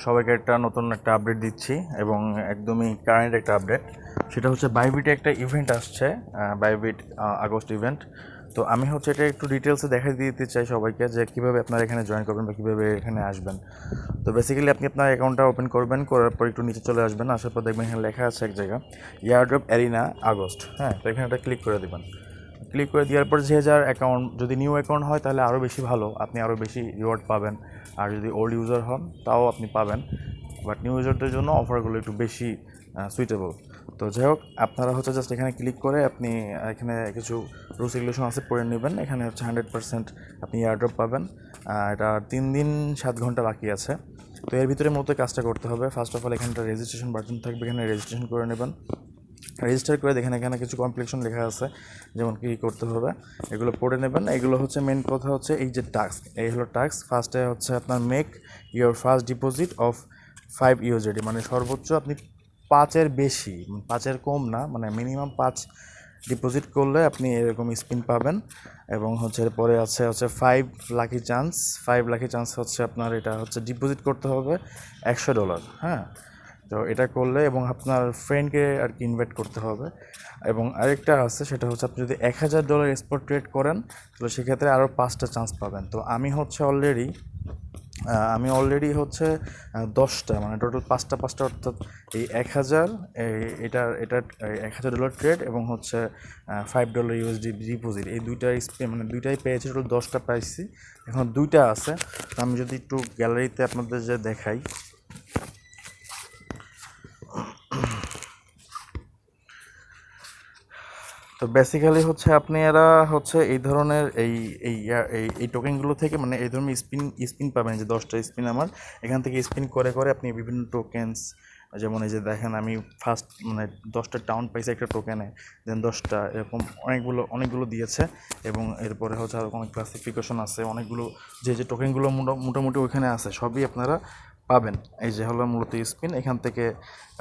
সবাইকে একটা নতুন একটা আপডেট দিচ্ছি এবং একদমই কারেন্ট একটা আপডেট। সেটা হচ্ছে বাইবিটে একটা ইভেন্ট আসছে, বাইবিট আগস্ট ইভেন্ট। তো আমি হচ্ছে এটা একটু ডিটেলসে দেখাই দিতে চাই সবাইকে যে কীভাবে আপনারা এখানে জয়েন করবেন বা কীভাবে এখানে আসবেন। তো বেসিক্যালি আপনি আপনার অ্যাকাউন্টটা ওপেন করবেন, করার পর একটু নিচে চলে আসবেন, আসার পর দেখবেন এখানে লেখা আছে এক জায়গা এয়ারড্রপ অ্যারিনা আগস্ট। হ্যাঁ, তো এখানে একটা ক্লিক করে দেবেন। ক্লিক করে দেওয়ার পর যে যার অ্যাকাউন্ট, যদি নিউ অ্যাকাউন্ট হয় তাহলে আরও বেশি ভালো, আপনি আরও বেশি রিওয়ার্ড পাবেন। আর যদি ওল্ড ইউজার হন তাও আপনি পাবেন, বাট নিউ ইউজারদের জন্য অফারগুলো একটু বেশি সুইটেবল। তো যাই হোক, আপনারা হচ্ছে জাস্ট এখানে ক্লিক করে আপনি এখানে কিছু রুলস রেগুলেশন আছে পড়ে নেবেন। এখানে হচ্ছে 100% আপনি এয়ারড্রপ পাবেন। এটা 3 দিন 7 ঘন্টা বাকি আছে। তো এর ভিতরে মতো কাজটা করতে হবে। ফার্স্ট অফ অল এখানটা রেজিস্ট্রেশন বাটন থাকবে, এখানে রেজিস্ট্রেশন করে নেবেন। রেজিস্টার করে দেখেন এখানে কিছু কমপ্লিকেশন লেখা আছে, যেমন কী করতে হবে এগুলো পড়ে নেবেন। এগুলো হচ্ছে মেন কথা হচ্ছে এই যে টাস্ক, এই হলো টাস্ক। ফার্স্টে হচ্ছে আপনার make your first deposit of 5 USD, মানে সর্বোচ্চ আপনি 5-এর বেশি, 5-এর কম না, মানে মিনিমাম 5 ডিপোজিট করলে আপনি এরকম স্পিন পাবেন। এবং হচ্ছে এরপরে হচ্ছে 5 লাকি চান্স। 5 লাকি চান্স হচ্ছে আপনার এটা হচ্ছে ডিপোজিট করতে হবে $100। হ্যাঁ, তো এটা করলে এবং আপনার ফ্রেন্ডকে আর কি ইনভাইট করতে হবে। এবং আরেকটা আছে, সেটা হচ্ছে আপনি যদি $1000 স্পট ট্রেড করেন তাহলে সেক্ষেত্রে আরও 5টা চান্স পাবেন। তো আমি অলরেডি হচ্ছে 10টা, মানে টোটাল 5টা অর্থাৎ এই 1000, এটার $1000 ট্রেড এবং হচ্ছে $5 ইউএসডি ডিপোজিট, এই দুইটাই পেয়েছি, টোটাল 10টা পাইছি। এখন 2টা আছে। তো আমি যদি একটু গ্যালারিতে আপনাদের যে দেখাই, তো বেসিক্যালি হচ্ছে আপনারা হচ্ছে এই ধরনের এই এই এই টোকেনগুলো থেকে, মানে এই ধরনের স্পিন পাবেন। যে 10টা স্পিন আমার এখান থেকে স্পিন করে করে আপনি বিভিন্ন টোকেনস, যেমন এই যে দেখেন আমি ফার্স্ট মানে 10টা টাউন পাইছি একটা টোকেনে, দেন 10টা এরকম অনেকগুলো দিয়েছে। এবং এরপরে হচ্ছে আরও অনেক ক্লাসিফিকেশন আছে, অনেকগুলো যে টোকেনগুলো মোটামুটি ওইখানে আছে সবই আপনারা পাবেন। এই যে হলো মূলত স্পিন, এখান থেকে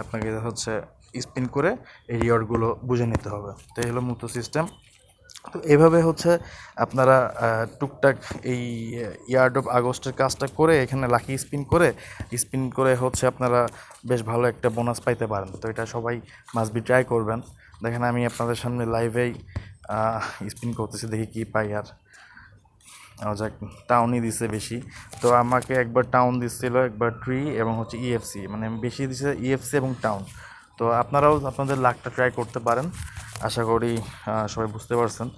আপনাকে হচ্ছে স্পিন করে এই রিওয়ার্ডগুলো বুঝে নিতে হবে। তো এই হলো মূলত সিস্টেম। তো এইভাবে হচ্ছে আপনারা টুকটাক এই ইয়ার্ড অফ আগস্টের কাজটা করে এখানে লাকি স্পিন করে হচ্ছে আপনারা বেশ ভালো একটা বোনাস পাইতে পারেন। তো এটা সবাই মাস্ট বি ট্রাই করবেন। দেখেন আমি আপনাদের সামনে লাইভেই স্পিন করতেছি, দেখি কী পাই। আর যাক, টাউনই দিছে বেশি। তো আমাকে একবার টাউন দিচ্ছিল, একবার ট্রি এবং হচ্ছে ইএফসি, মানে বেশি দিচ্ছে ইএফসি এবং টাউন। তো আপনারাও আপনাদের লাকটা ট্রাই করতে পারেন, আশা করি সবাই বুঝতে পারছেন।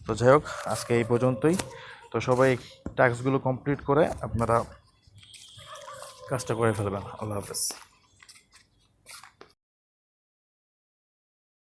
তো যাই হোক, আজকে এই পর্যন্তই। তো সবাই টাস্কগুলো কমপ্লিট করে আপনারা কাজটা করে ফেলবেন। আল্লাহ হাফেজ।